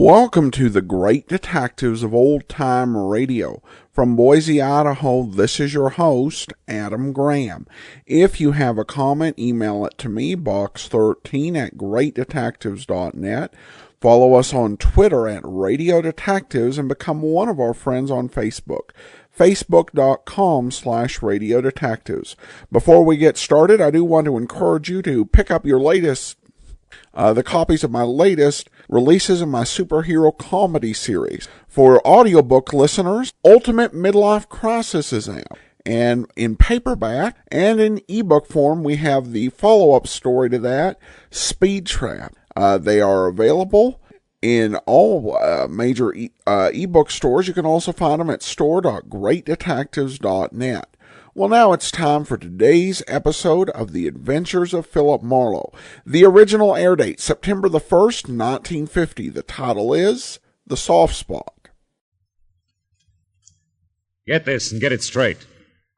Welcome to the Great Detectives of Old Time Radio. From Boise, Idaho, this is your host, Adam Graham. If you have a comment, email it to me, box13@greatdetectives.net. Follow us on Twitter @Radio Detectives and become one of our friends on Facebook. Facebook.com/Radio Detectives. Before we get started, I do want to encourage you to pick up your latest the copies of my latest releases in my superhero comedy series. For audiobook listeners, Ultimate Midlife Crisis is out. And in paperback and in ebook form, we have the follow-up story to that, Speed Trap. They are available in all major ebook stores. You can also find them at store.greatdetectives.net. Well, now it's time for today's episode of The Adventures of Philip Marlowe. The original air date, September the 1st, 1950. The title is The Soft Spot. Get this and get it straight.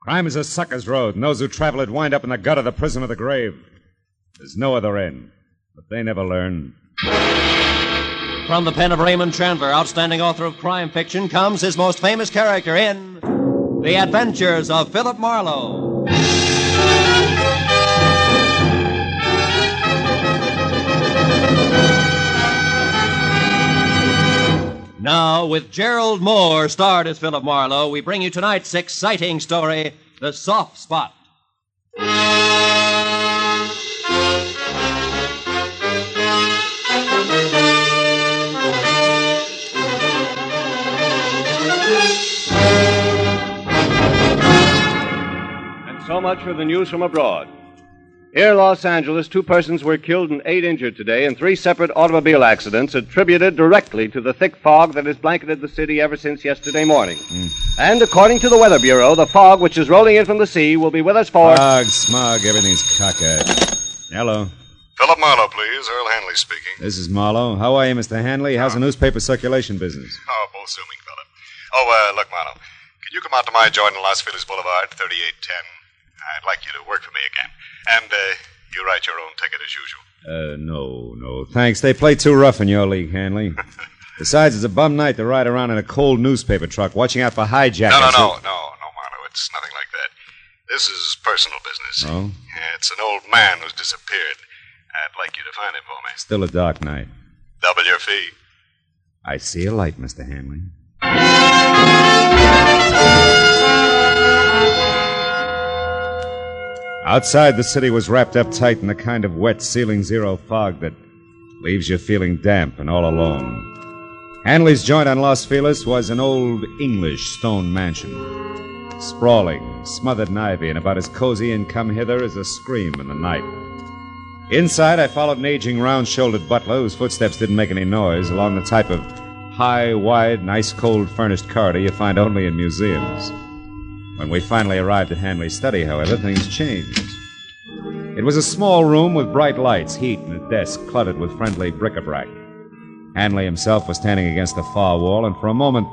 Crime is a sucker's road, and those who travel it wind up in the gut of the prison of the grave. There's no other end, but they never learn. From the pen of Raymond Chandler, outstanding author of crime fiction, comes his most famous character in The Adventures of Philip Marlowe. Now, with Gerald Moore starred as Philip Marlowe, we bring you tonight's exciting story, The Soft Spot. So much for the news from abroad. Here in Los Angeles, 2 persons were killed and 8 injured today in 3 separate automobile accidents attributed directly to the thick fog that has blanketed the city ever since yesterday morning. And according to the Weather Bureau, the fog which is rolling in from the sea will be with us for... Fog, smog, everything's cockeyed. Hello. Philip Marlowe, please. Earl Hanley speaking. This is Marlowe. How are you, Mr. Hanley? How's the newspaper circulation business? Oh, both zooming, Philip. Oh, look, Marlowe. Can you come out to my joint in Los Feliz Boulevard, 3810? I'd like you to work for me again. And you write your own ticket as usual. No. Thanks. They play too rough in your league, Hanley. Besides, it's a bum night to ride around in a cold newspaper truck watching out for hijackers. No, Marlowe. It's nothing like that. This is personal business. Oh? Yeah, it's an old man who's disappeared. I'd like you to find him for me. Still a dark night. Double your fee. I see a light, Mr. Hanley. Outside, the city was wrapped up tight in the kind of wet ceiling zero fog that leaves you feeling damp and all alone. Hanley's joint on Los Feliz was an old English stone mansion, sprawling, smothered in ivy, and about as cozy and come-hither as a scream in the night. Inside, I followed an aging, round-shouldered butler whose footsteps didn't make any noise along the type of high, wide, and ice-cold furnished corridor you find only in museums. When we finally arrived at Hanley's study, however, things changed. It was a small room with bright lights, heat, and a desk cluttered with friendly bric-a-brac. Hanley himself was standing against the far wall, and for a moment,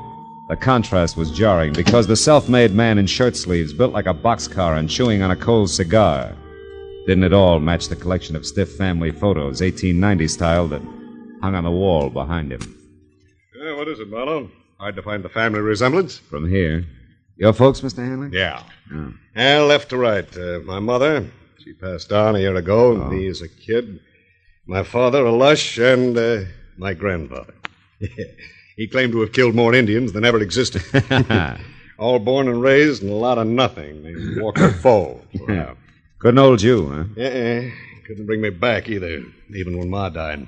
the contrast was jarring because the self-made man in shirt sleeves, built like a boxcar and chewing on a cold cigar, didn't at all match the collection of stiff family photos, 1890 style, that hung on the wall behind him. What is it, Marlowe? Hard to find the family resemblance? From here... Your folks, Mr. Hanley? Yeah. Oh. And left to right. My mother, she passed on a year ago. Me as a kid. My father, a lush, and my grandfather. He claimed to have killed more Indians than ever existed. All born and raised in a lot of nothing. They walked a foe. Couldn't hold you, huh? Couldn't bring me back either, even when Ma died.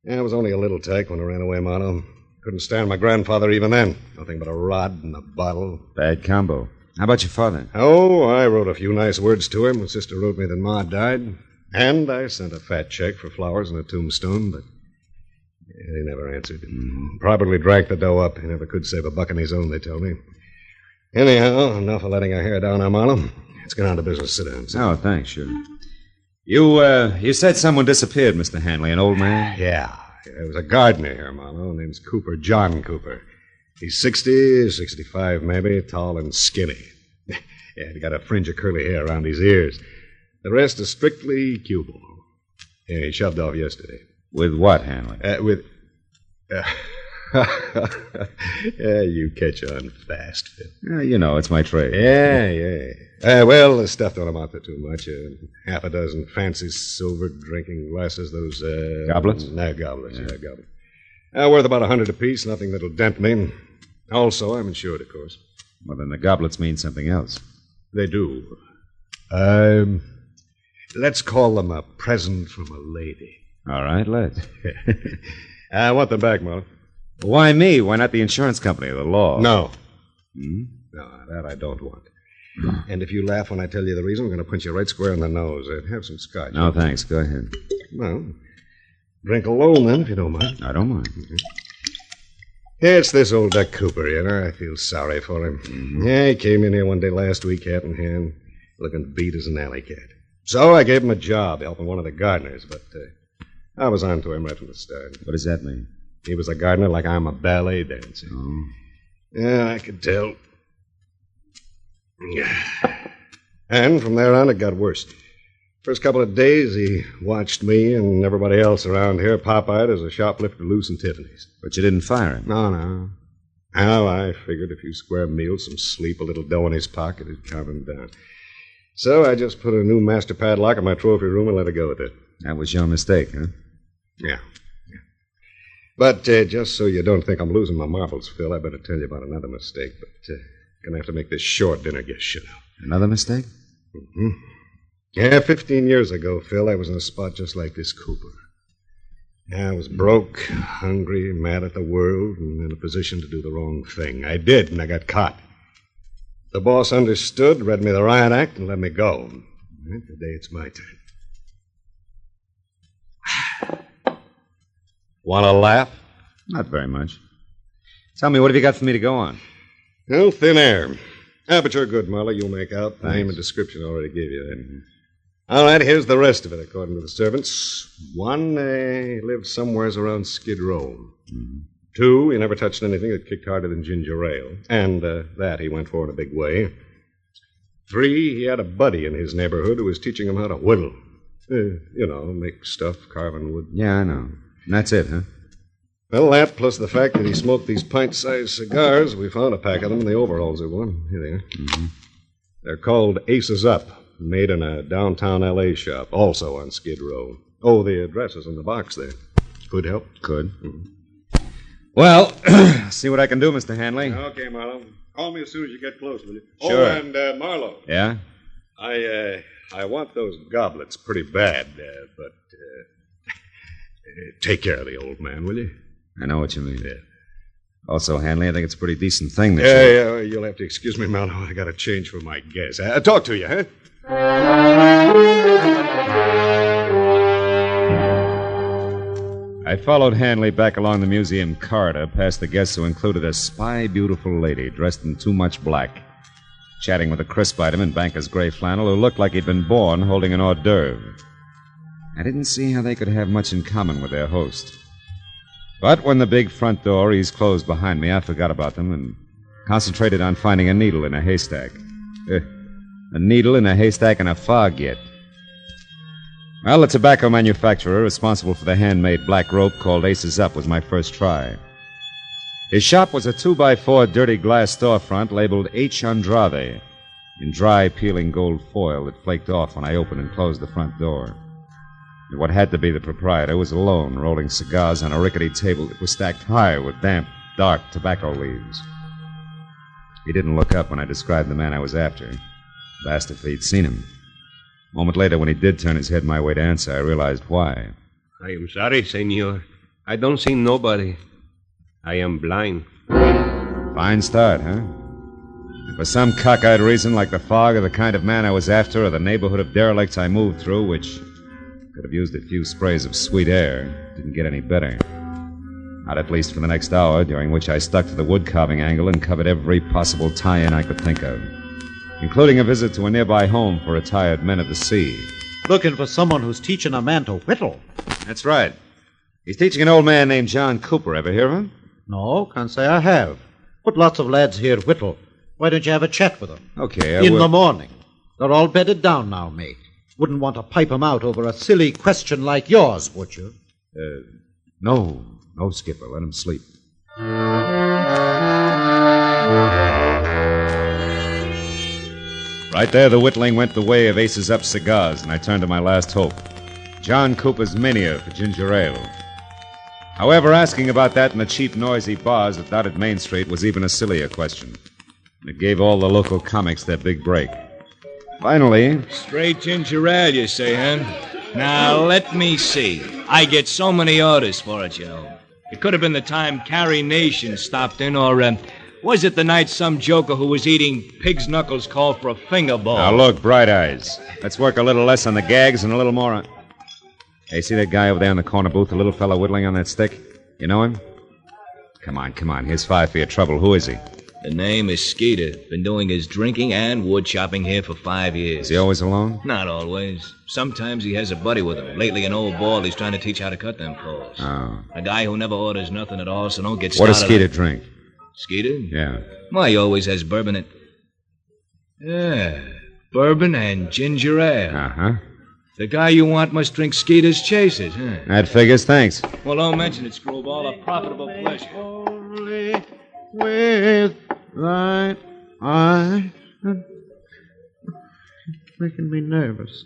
I was only a little tyke when I ran away, Marlowe. Couldn't stand my grandfather even then. Nothing but a rod and a bottle. Bad combo. How about your father? Oh, I wrote a few nice words to him. My sister wrote me that Ma died. And I sent a fat check for flowers and a tombstone, but he never answered. Probably drank the dough up. He never could save a buck on his own, they tell me. Anyhow, enough of letting our hair down now, Marlowe. Let's get on to business. Sit down. Oh, thanks, sure. You said someone disappeared, Mr. Hanley, an old man? Yeah. There was a gardener here, Marlowe. Name's Cooper, John Cooper. He's 60, 65 maybe, tall and skinny. Yeah, he got a fringe of curly hair around his ears. The rest is strictly cubal. Yeah, he shoved off yesterday. With what, Hanley? Yeah, you catch on fast, Phil. Yeah, you know, it's my trade. Yeah. Well, the stuff don't amount to too much. Half a dozen fancy silver drinking glasses, those... Goblets? No, goblets, yeah goblets. Worth about 100 apiece, nothing that'll dent me. Also, I'm insured, of course. Well, then the goblets mean something else. They do. Let's call them a present from a lady. All right, let's. I want them back, Marlowe. Why me? Why not the insurance company or the law? No. Hmm? No, that I don't want. And if you laugh when I tell you the reason, I'm going to punch you right square in the nose. Have some scotch. No, thanks. Go ahead. Well, drink alone then, if you don't mind. I don't mind. Yeah, it's this old Duck Cooper, you know. I feel sorry for him. Mm-hmm. Yeah, he came in here one day last week, hat in hand, looking beat as an alley cat. So I gave him a job helping one of the gardeners, but I was on to him right from the start. What does that mean? He was a gardener like I'm a ballet dancer. Oh. Yeah, I could tell. And from there on, it got worse. First couple of days, he watched me and everybody else around here pop-eyed as a shoplifter loose in Tiffany's. But you didn't fire him. No. Well, I figured a few square meals, some sleep, a little dough in his pocket would calm him down. So I just put a new master padlock in my trophy room and let it go with it. That was your mistake, huh? Yeah. But just so you don't think I'm losing my marbles, Phil, I better tell you about another mistake. But gonna have to make this short, dinner guest shut out. Another mistake? Mm-hmm. Yeah, 15 years ago, Phil, I was in a spot just like this Cooper. I was broke, hungry, mad at the world, and in a position to do the wrong thing. I did, and I got caught. The boss understood, read me the riot act, and let me go. And today it's my turn. Want to laugh? Not very much. Tell me, what have you got for me to go on? Well, thin air. But you're good, Marlowe. You'll make out. Thanks. Name and description I already gave you that. All right, here's the rest of it, according to the servants. One, lived somewheres around Skid Row. Mm-hmm. Two, he never touched anything that kicked harder than ginger ale. And that he went for in a big way. Three, he had a buddy in his neighborhood who was teaching him how to whittle. Make stuff, carving wood. Yeah, I know. And that's it, huh? Well, that plus the fact that he smoked these pint-sized cigars, we found a pack of them in the overalls he wore. Here they are. Mm-hmm. They're called Aces Up, made in a downtown L.A. shop, also on Skid Row. Oh, the address is in the box there. Could help. Could. Mm-hmm. Well, see what I can do, Mr. Hanley. Okay, Marlowe. Call me as soon as you get close, will you? Sure. Oh, and Marlowe. Yeah? I want those goblets pretty bad, but take care of the old man, will you? I know what you mean. Yeah. Also, Hanley, I think it's a pretty decent thing that Yeah, you'll have to excuse me, Marlowe. I got to change for my guess. Talk to you, huh? I followed Hanley back along the museum corridor, past the guests who included a spy beautiful lady dressed in too much black, chatting with a crisp item in banker's gray flannel who looked like he'd been born holding an hors d'oeuvre. I didn't see how they could have much in common with their host. But when the big front door eased closed behind me, I forgot about them and concentrated on finding a needle in a haystack. A needle in a haystack in a fog yet. Well, the tobacco manufacturer responsible for the handmade black rope called Aces Up was my first try. His shop was a 2x4 dirty glass storefront labeled H. Andrade in dry, peeling gold foil that flaked off when I opened and closed the front door. And what had to be the proprietor was alone, rolling cigars on a rickety table that was stacked high with damp, dark tobacco leaves. He didn't look up when I described the man I was after. Asked if he'd seen him. A moment later, when he did turn his head my way to answer, I realized why. I am sorry, senor. I don't see nobody. I am blind. Fine start, huh? And for some cockeyed reason, like the fog or the kind of man I was after or the neighborhood of derelicts I moved through, which could have used a few sprays of sweet air, didn't get any better. Not at least for the next hour, during which I stuck to the wood carving angle and covered every possible tie-in I could think of, including a visit to a nearby home for retired men of the sea. Looking for someone who's teaching a man to whittle. That's right. He's teaching an old man named John Cooper. Ever hear of him? No, can't say I have. But lots of lads here whittle. Why don't you have a chat with them? Okay, In the morning. They're all bedded down now, mate. Wouldn't want to pipe 'em out over a silly question like yours, would you? No, No, Skipper, let him sleep. Right there, the whittling went the way of Aces Up cigars, and I turned to my last hope. John Cooper's mania for ginger ale. However, asking about that in the cheap, noisy bars that dotted Main Street was even a sillier question. It gave all the local comics their big break. Finally... Straight ginger ale, you say, huh? Now, let me see. I get so many orders for it, you know. It could have been the time Carrie Nation stopped in, or was it the night some joker who was eating pig's knuckles called for a finger bowl? Now, look, Bright Eyes. Let's work a little less on the gags and a little more on... Hey, see that guy over there in the corner booth, the little fella whittling on that stick? You know him? Come on. Here's 5 for your trouble. Who is he? The name is Skeeter. Been doing his drinking and wood chopping here for 5 years. Is he always alone? Not always. Sometimes he has a buddy with him. Lately, an old bald he's trying to teach how to cut them calls. Oh. A guy who never orders nothing at all, so don't get started. What does Skeeter drink? Skeeter? Yeah. Why, he always has bourbon and... Yeah, bourbon and ginger ale. Uh-huh. The guy you want must drink Skeeter's Chasers, huh? That figures, thanks. Well, don't mention it, Screwball. A profitable pleasure. Only with thine eyes. Making me nervous.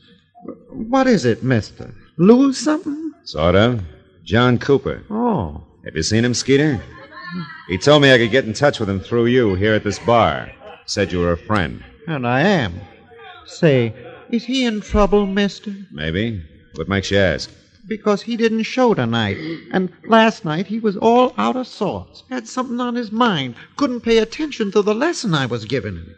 What is it, mister? Lose something? Sort of. John Cooper. Oh. Have you seen him, Skeeter? He told me I could get in touch with him through you here at this bar. Said you were a friend. And I am. Say, is he in trouble, mister? Maybe. What makes you ask? Because he didn't show tonight. And last night he was all out of sorts. Had something on his mind. Couldn't pay attention to the lesson I was giving him.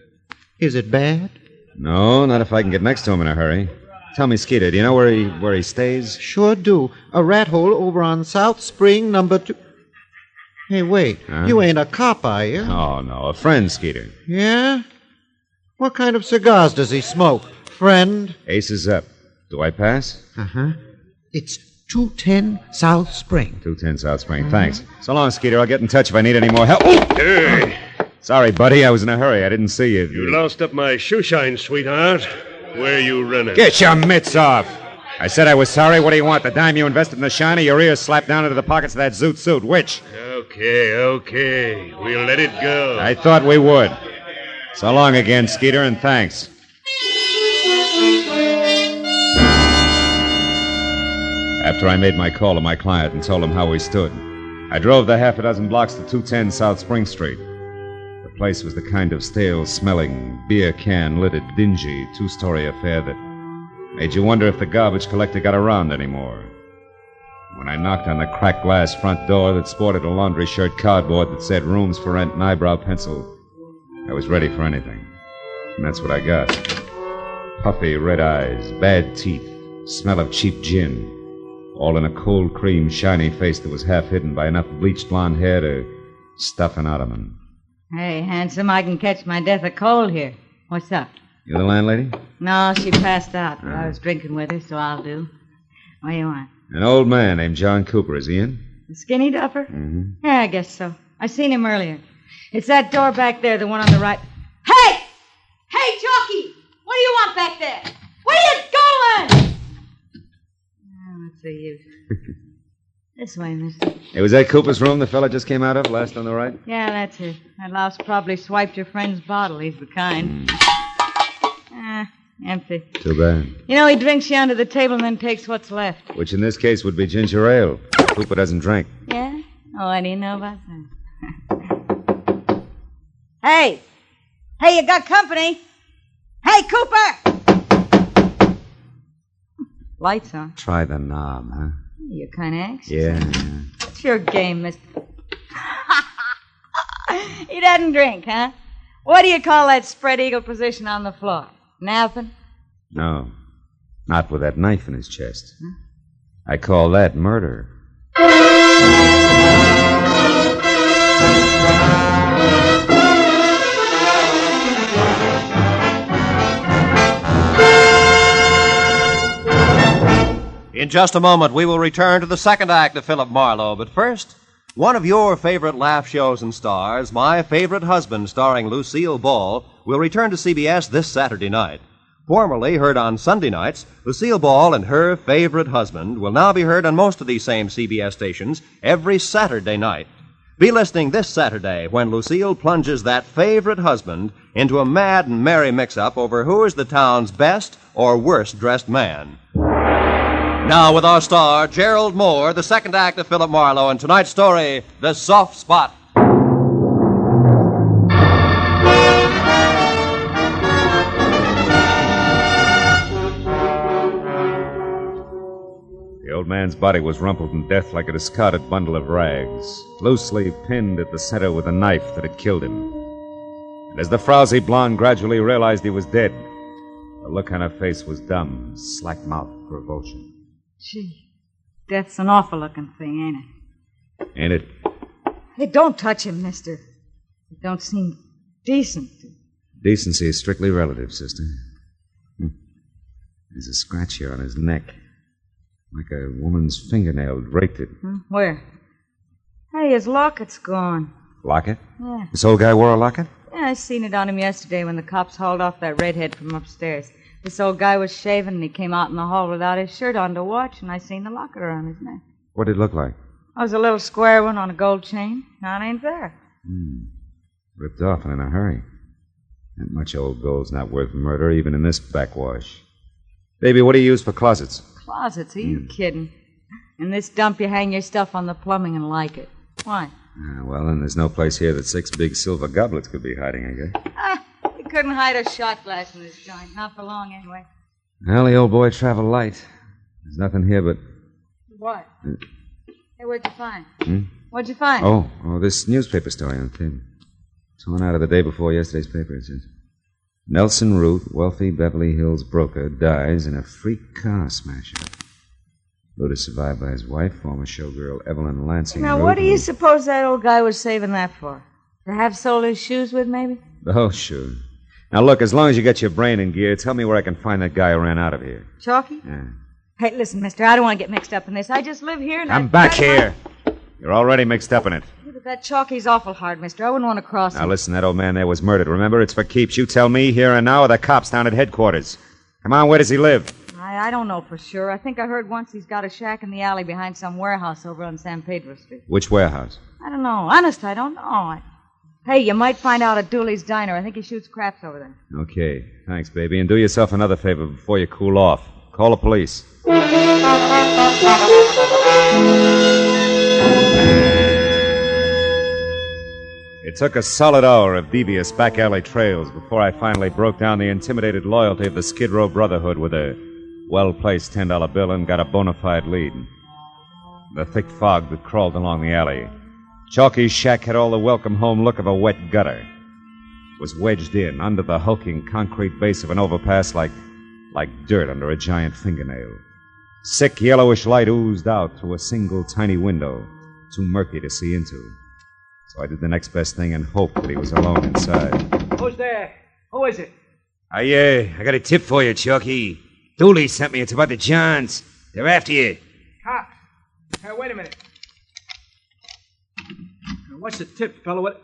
Is it bad? No, not if I can get next to him in a hurry. Tell me, Skeeter, do you know where he stays? Sure do. A rat hole over on South Spring, number 2. Hey, wait. Huh? You ain't a cop, are you? Oh, no. A friend, Skeeter. Yeah? What kind of cigars does he smoke? Friend? Aces Up. Do I pass? Uh-huh. It's 210 South Spring. 210 South Spring. Thanks. So long, Skeeter. I'll get in touch if I need any more help. Hey, Sorry, buddy. I was in a hurry. I didn't see you. you lost up my shoe shine, sweetheart. Where you running? Get your mitts off. I said I was sorry. What do you want? The dime you invested in the shiny, your ears slapped down into the pockets of that zoot suit. Which? Okay. We'll let it go. I thought we would. So long again, Skeeter, and thanks. After I made my call to my client and told him how we stood, I drove the half a dozen blocks to 210 South Spring Street. The place was the kind of stale-smelling, beer can-lidded, dingy, two-story affair that made you wonder if the garbage collector got around anymore. When I knocked on the cracked glass front door that sported a laundry shirt cardboard that said rooms for rent and eyebrow pencil, I was ready for anything. And that's what I got. Puffy red eyes, bad teeth, smell of cheap gin, all in a cold cream, shiny face that was half hidden by enough bleached blonde hair to stuff an ottoman. Hey, handsome, I can catch my death of cold here. What's up? You the landlady? No, she passed out, but I was drinking with her, so I'll do. What do you want? An old man named John Cooper. Is he in? The skinny duffer? Mm-hmm. Yeah, I guess so. I seen him earlier. It's that door back there, the one on the right. Hey! Hey, Jockey! What do you want back there? Where you going? Oh, what's the use? This way, mister. Hey, was that Cooper's room the fella just came out of, last on the right? Yeah, that's it. That louse probably swiped your friend's bottle. He's the kind. Empty. Too bad. You know, he drinks you under the table and then takes what's left. Which in this case would be ginger ale. Cooper doesn't drink. Yeah? Oh, what do you know about that? Hey! Hey, you got company? Hey, Cooper! Lights on. Try the knob, huh? You're kind of anxious. Yeah. It's your game, mister. He doesn't drink, huh? What do you call that spread eagle position on the floor? Napping? No. Not with that knife in his chest. Huh? I call that murder. In just a moment, we will return to the second act of Philip Marlowe. But first, one of your favorite laugh shows and stars, My Favorite Husband, starring Lucille Ball, will return to CBS this Saturday night. Formerly heard on Sunday nights, Lucille Ball and Her Favorite Husband will now be heard on most of these same CBS stations every Saturday night. Be listening this Saturday when Lucille plunges that favorite husband into a mad and merry mix-up over who is the town's best or worst dressed man. Now with our star, Gerald Moore, the second act of Philip Marlowe, and tonight's story, The Soft Spot. The old man's body was rumpled in death like a discarded bundle of rags, loosely pinned at the center with a knife that had killed him. And as the frowsy blonde gradually realized he was dead, the look on her face was dumb, slack-mouthed revulsion. Gee, death's an awful-looking thing, ain't it? Ain't it? Hey, don't touch him, mister. It don't seem decent. Decency is strictly relative, sister. There's a scratch here on his neck, like a woman's fingernail raked it. Where? Hey, his locket's gone. Locket? Yeah. This old guy wore a locket? Yeah, I seen it on him yesterday when the cops hauled off that redhead from upstairs. This old guy was shaving, and he came out in the hall without his shirt on to watch, and I seen the locket around his neck. What did it look like? It was a little square one on a gold chain. Now it ain't there. Ripped off and in a hurry. That much old gold's not worth murder, even in this backwash. Baby, what do you use for closets? Closets? Are you kidding? In this dump, you hang your stuff on the plumbing and like it. Why? Well, then there's no place here that 6 big silver goblets could be hiding, I guess. You couldn't hide a shot glass in this joint. Not for long, anyway. Well, the old boy traveled light. There's nothing here but... What? Hey, what'd you find? What'd you find? Oh, this newspaper story on the table. Torn out of the day before yesterday's paper, it says. Nelson Root, wealthy Beverly Hills broker, dies in a freak car smash-up. Root is survived by his wife, former showgirl Evelyn Lansing. Now, Root, what do you suppose that old guy was saving that for? To have sold his shoes with, maybe? Oh, sure. Now, look, as long as you get your brain in gear, tell me where I can find that guy who ran out of here. Chalky? Yeah. Hey, listen, mister, I don't want to get mixed up in this. I just live here and I'm back here. You're already mixed up in it. But that Chalky's awful hard, mister. I wouldn't want to cross him. Now, listen, that old man there was murdered. Remember, it's for keeps. You tell me here and now, or the cops down at headquarters. Come on, where does he live? I don't know for sure. I think I heard once he's got a shack in the alley behind some warehouse over on San Pedro Street. Which warehouse? I don't know. Honest, I don't know. Hey, you might find out at Dooley's Diner. I think he shoots craps over there. Okay. Thanks, baby. And do yourself another favor before you cool off. Call the police. It took a solid hour of devious back alley trails before I finally broke down the intimidated loyalty of the Skid Row Brotherhood with a well-placed $10 bill and got a bona fide lead. The thick fog that crawled along the alley. Chalky's shack had all the welcome home look of a wet gutter. It was wedged in under the hulking concrete base of an overpass like dirt under a giant fingernail. Sick yellowish light oozed out through a single tiny window, too murky to see into. So I did the next best thing and hoped that he was alone inside. Who's there? Who is it? I got a tip for you, Chalky. Dooley sent me. It's about the Johns. They're after you. Cops. Hey, wait a minute. What's the tip, fella? What?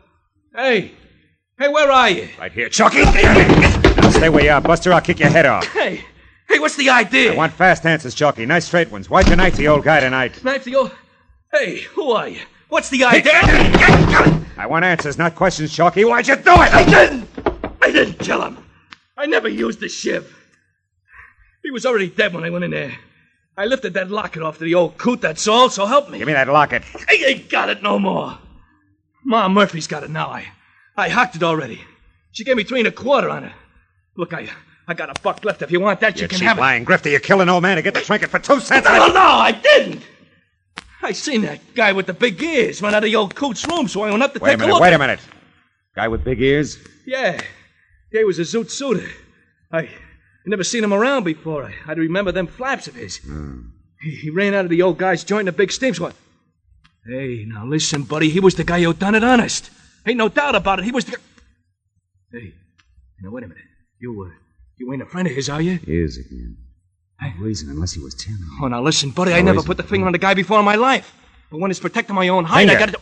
Hey, where are you? Right here, Chalky. Now stay where you are, Buster. I'll kick your head off. Hey, what's the idea? I want fast answers, Chalky. Nice straight ones. Why'd you knife the old guy tonight? Knife the old... Hey, who are you? What's the idea? I want answers, not questions, Chalky. Why'd you do it? I didn't kill him. I never used the shiv. He was already dead when I went in there. I lifted that locket off to the old coot, that's all, so help me. Give me that locket. I ain't got it no more. Ma Murphy's got it now. I hocked it already. She gave me 3 1/4 on it. Look, I got a buck left. If you want that, you can cheap have it. lying grifter. You killed an old man to get the trinket for 2 cents. No, I didn't. I seen that guy with the big ears run out of the old coot's room, so I went up to take a look. Wait a minute. Guy with big ears? Yeah. He was a zoot suitor. I never seen him around before. I'd remember them flaps of his. He ran out of the old guy's joint in a big steam squad. Hey, now listen, buddy. He was the guy who done it honest. Ain't no doubt about it. He was the... Hey, now wait a minute. You ain't a friend of his, are you? He is again. No reason, unless he was 10. Oh, now listen, buddy. I never put the finger on the guy before in my life. But when it's protecting my own hide, I gotta do...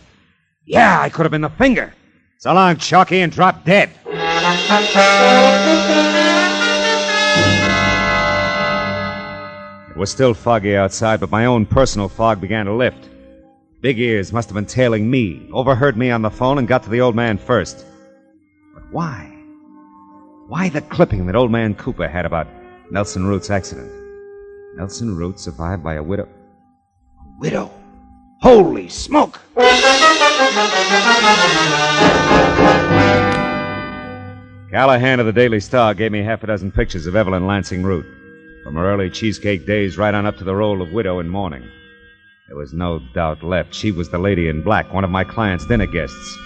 Yeah, I could have been the finger. So long, Chalky, and drop dead. It was still foggy outside, but my own personal fog began to lift. Big Ears must have been tailing me, overheard me on the phone, and got to the old man first. But why? Why the clipping that old man Cooper had about Nelson Root's accident? Nelson Root survived by a widow. A widow? Holy smoke! Callahan of the Daily Star gave me half a dozen pictures of Evelyn Lansing Root, from her early cheesecake days right on up to the role of widow in mourning. There was no doubt left. She was the lady in black, one of my client's dinner guests.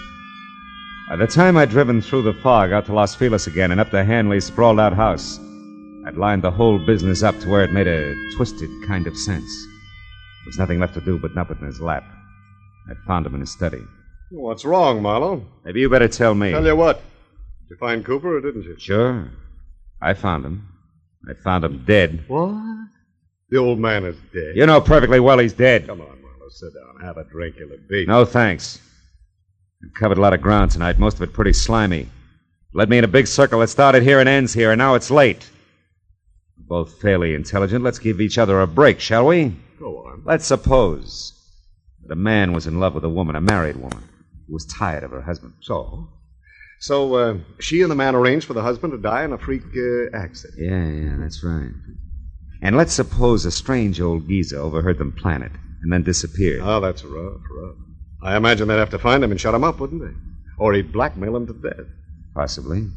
By the time I'd driven through the fog out to Los Feliz again and up to Hanley's sprawled-out house, I'd lined the whole business up to where it made a twisted kind of sense. There was nothing left to do but nub it in his lap. I'd found him in his study. What's wrong, Marlowe? Maybe you better tell me. Tell you what. Did you find Cooper, or didn't you? Sure. I found him. I found him dead. What? The old man is dead. You know perfectly well he's dead. Come on, Marlowe, sit down. Have a drink. You'll beat. No, thanks. We've covered a lot of ground tonight, most of it pretty slimy. Led me in a big circle that started here and ends here, and now it's late. We're both fairly intelligent. Let's give each other a break, shall we? Go on. Let's suppose that a man was in love with a woman, a married woman, who was tired of her husband. So, she and the man arranged for the husband to die in a freak accident. Yeah, that's right. And let's suppose a strange old geezer overheard them plan it and then disappeared. Oh, that's rough. I imagine they'd have to find him and shut him up, wouldn't they? Or he'd blackmail him to death. Possibly.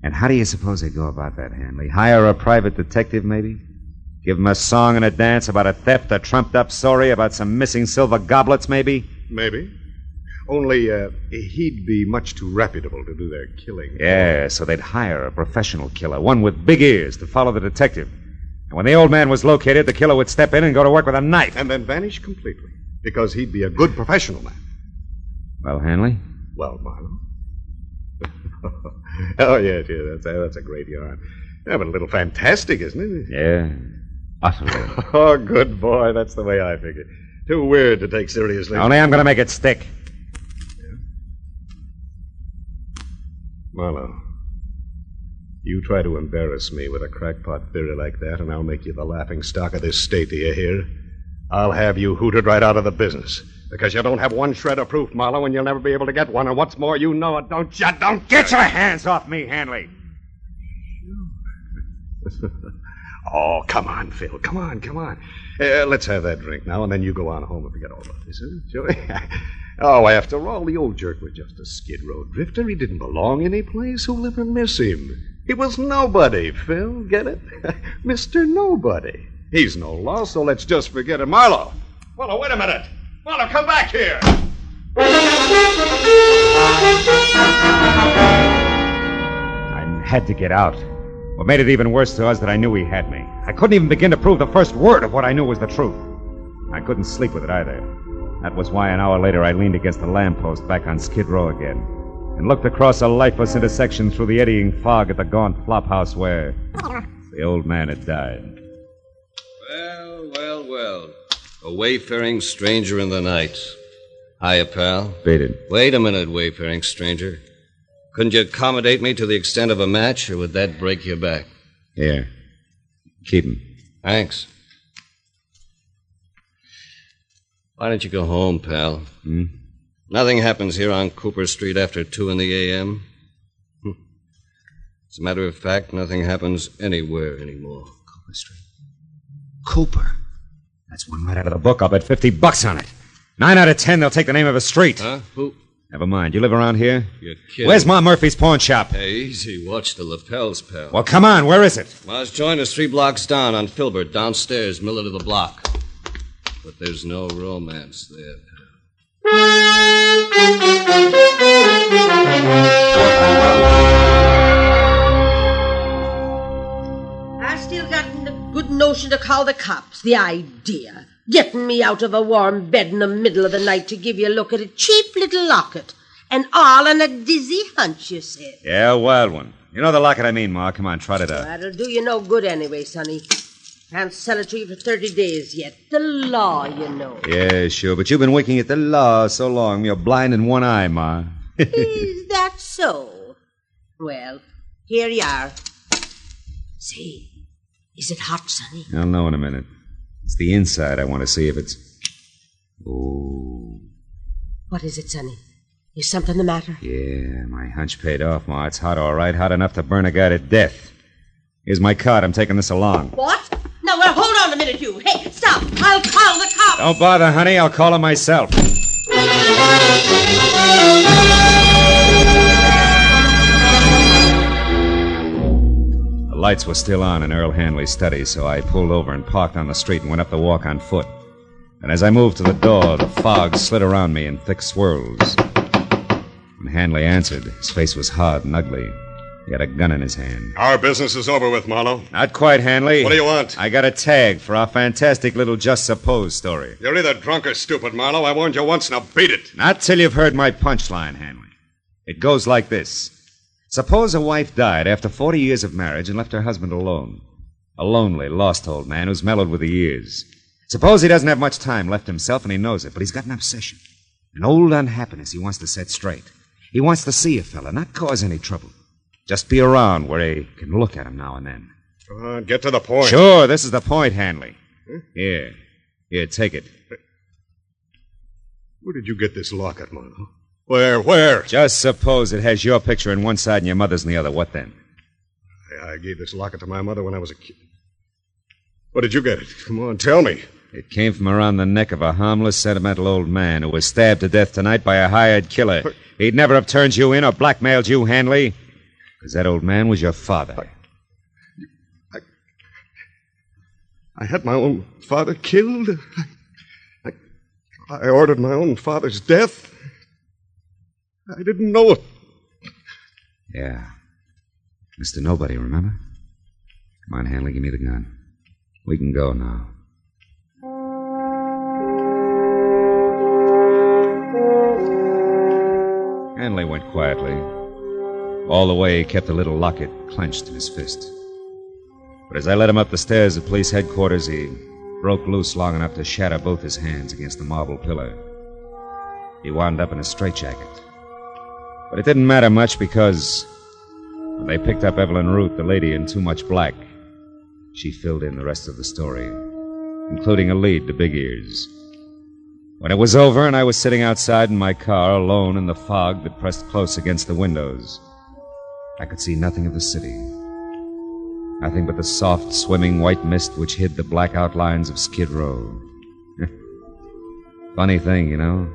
And how do you suppose they'd go about that, Hanley? Hire a private detective, maybe? Give him a song and a dance about a theft, a trumped-up story about some missing silver goblets, maybe? Maybe. Only, he'd be much too reputable to do their killing. Yeah, so they'd hire a professional killer, one with big ears, to follow the detective. And when the old man was located, the killer would step in and go to work with a knife. And then vanish completely, because he'd be a good professional man. Well, Hanley? Well, Marlowe. Oh, yeah, that's a great yarn. Yeah, but a little fantastic, isn't it? Yeah, utterly. Oh, good boy. That's the way I figure. Too weird to take seriously. Only I'm going to make it stick. Yeah. Marlowe, you try to embarrass me with a crackpot theory like that, and I'll make you the laughing stock of this state, do you hear? I'll have you hooted right out of the business. Because you don't have one shred of proof, Marlowe, and you'll never be able to get one. And what's more, you know it, don't you? Don't Get your hands off me, Hanley! Oh, come on, Phil. Come on. Let's have that drink now, and then you go on home and forget all about this, huh? Shall we? Oh, after all, the old jerk was just a skid row drifter. He didn't belong any place. Who'll ever miss him? He was nobody, Phil. Get it? Mr. Nobody. He's no loss, so let's just forget it. Marlowe, wait a minute. Marlowe, come back here. I had to get out. What made it even worse to us that I knew he had me. I couldn't even begin to prove the first word of what I knew was the truth. I couldn't sleep with it either. That was why an hour later I leaned against the lamppost back on Skid Row again and looked across a lifeless intersection through the eddying fog at the gaunt flophouse where the old man had died. Well. A wayfaring stranger in the night. Hiya, pal. Beat it. Wait a minute, wayfaring stranger. Couldn't you accommodate me to the extent of a match, or would that break your back? Here. Keep him. Thanks. Why don't you go home, pal? Nothing happens here on Cooper Street after 2 in the a.m. As a matter of fact, nothing happens anywhere anymore. Cooper Street. Cooper. That's one right out of the book. I'll bet $50 on it. 9 out of 10, they'll take the name of a street. Huh? Who? Never mind. You live around here? You're kidding. Where's Ma Murphy's pawn shop? Hey, easy. Watch the lapels, pal. Well, come on. Where is it? Ma's joint is 3 blocks down on Filbert, downstairs, middle of the block. But there's no romance there, pal. I still got the good notion to call the cops. The idea. Getting me out of a warm bed in the middle of the night to give you a look at a cheap little locket. And all on a dizzy hunch, you said. Yeah, a wild one. You know the locket I mean, Ma. Come on, trot it out. That'll do you no good anyway, sonny. Can't sell it to you for 30 days yet. The law, you know. Yeah, sure, but you've been winking at the law so long, you're blind in one eye, Ma. Is that so? Well, here you are. See, Is it hot, Sonny? I'll know in a minute. It's the inside I want to see if it's... Oh. What is it, Sonny? Is something the matter? Yeah, my hunch paid off, Ma. It's hot, all right. Hot enough to burn a guy to death. Here's my card. I'm taking this along. What? Now, well, hold on a minute, you. Hey, stop. I'll call the cops. Don't bother, honey. I'll call him myself. The lights were still on in Earl Hanley's study, so I pulled over and parked on the street and went up the walk on foot. And as I moved to the door, the fog slid around me in thick swirls. When Hanley answered, his face was hard and ugly. He had a gun in his hand. Our business is over with, Marlowe. Not quite, Hanley. What do you want? I got a tag for our fantastic little Just Suppose story. You're either drunk or stupid, Marlowe. I warned you once, now beat it. Not till you've heard my punchline, Hanley. It goes like this. Suppose a wife died after 40 years of marriage and left her husband alone. A lonely, lost old man who's mellowed with the years. Suppose he doesn't have much time left himself and he knows it, but he's got an obsession. An old unhappiness he wants to set straight. He wants to see a fella, not cause any trouble. Just be around where he can look at him now and then. Come on, get to the point. Sure, this is the point, Hanley. Huh? Here, take it. Where did you get this locket, Marlowe? Where? Just suppose it has your picture on one side and your mother's on the other. What then? I gave this locket to my mother when I was a kid. Where did you get it? Come on, tell me. It came from around the neck of a harmless, sentimental old man who was stabbed to death tonight by a hired killer. But... He'd never have turned you in or blackmailed you, Hanley. Because that old man was your father. I had my own father killed. I ordered my own father's death. I didn't know it. Yeah. Mr. Nobody, remember? Come on, Hanley, give me the gun. We can go now. Hanley went quietly. All the way, he kept the little locket clenched in his fist. But as I led him up the stairs at police headquarters, he broke loose long enough to shatter both his hands against the marble pillar. He wound up in a straitjacket. But it didn't matter much because when they picked up Evelyn Root, the lady in Too Much Black, she filled in the rest of the story, including a lead to Big Ears. When it was over and I was sitting outside in my car alone in the fog that pressed close against the windows, I could see nothing of the city. Nothing but the soft, swimming white mist which hid the black outlines of Skid Row. Funny thing, you know.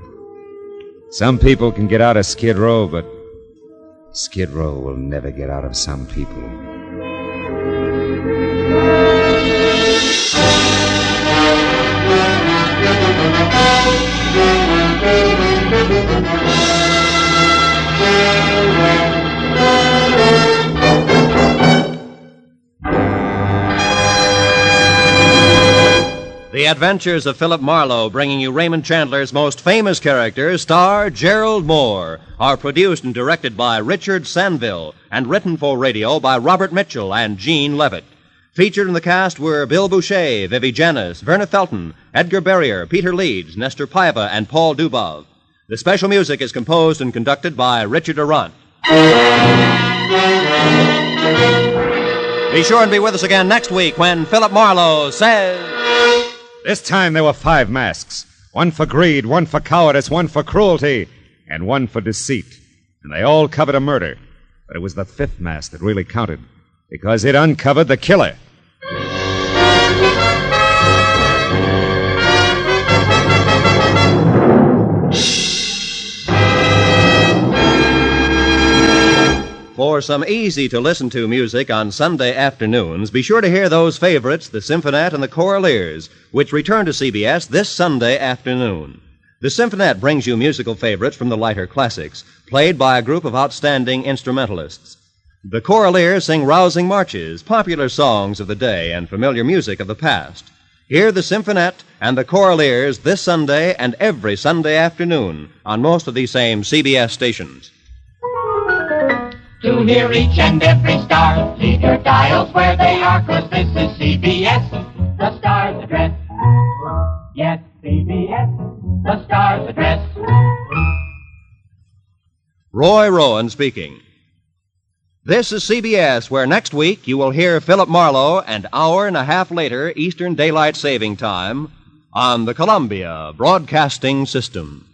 Some people can get out of Skid Row, but Skid Row will never get out of some people. The Adventures of Philip Marlowe, bringing you Raymond Chandler's most famous characters, star Gerald Moore, are produced and directed by Richard Sanville and written for radio by Robert Mitchell and Gene Levitt. Featured in the cast were Bill Boucher, Vivi Janis, Verna Felton, Edgar Barrier, Peter Leeds, Nestor Paiva, and Paul Dubov. The special music is composed and conducted by Richard Arant. Be sure and be with us again next week when Philip Marlowe says... This time there were 5 masks. One for greed, one for cowardice, one for cruelty, and one for deceit. And they all covered a murder. But it was the 5th mask that really counted, because it uncovered the killer. For some easy-to-listen-to music on Sunday afternoons, be sure to hear those favorites, the Symphonette and the Choraleers, which return to CBS this Sunday afternoon. The Symphonette brings you musical favorites from the lighter classics, played by a group of outstanding instrumentalists. The Choraleers sing rousing marches, popular songs of the day, and familiar music of the past. Hear the Symphonette and the Choraleers this Sunday and every Sunday afternoon on most of these same CBS stations. To hear each and every star, leave your dials where they are, 'cause this is CBS, the Star's address. Yes, CBS, the Star's address. Roy Rowan speaking. This is CBS, where next week you will hear Philip Marlowe an hour and a half later Eastern Daylight Saving Time on the Columbia Broadcasting System.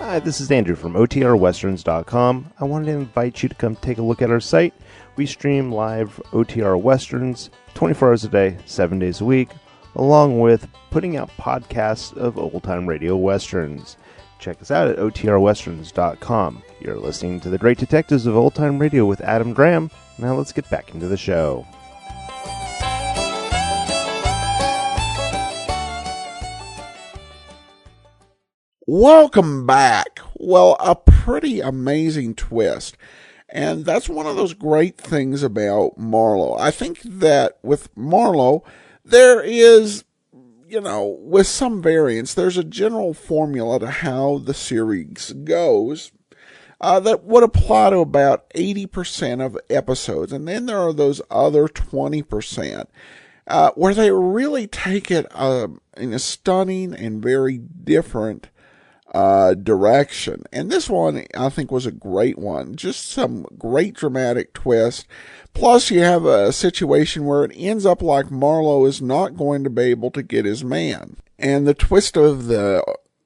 Hi, this is Andrew from OTRWesterns.com. I wanted to invite you to come take a look at our site. We stream live OTR Westerns 24 hours a day, 7 days a week, along with putting out podcasts of old-time radio westerns. Check us out at OTRWesterns.com. You're listening to The Great Detectives of Old-Time Radio with Adam Graham. Now let's get back into the show. Welcome back. Well, a pretty amazing twist. And that's one of those great things about Marlowe. I think that with Marlowe, there is, with some variance, there's a general formula to how the series goes that would apply to about 80% of episodes. And then there are those other 20% where they really take it in a stunning and very different direction. And this one, I think, was a great one. Just some great dramatic twist. Plus, you have a situation where it ends up like Marlowe is not going to be able to get his man. And the twist of the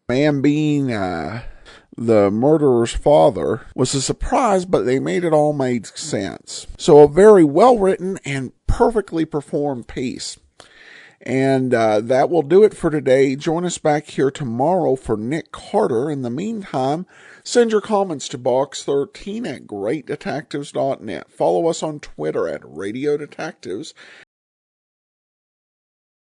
man being the murderer's father was a surprise, but they made it all make sense. So a very well-written and perfectly performed piece. And that will do it for today. Join us back here tomorrow for Nick Carter. In the meantime, send your comments to box13 at greatdetectives.net. Follow us on Twitter at Radio Detectives.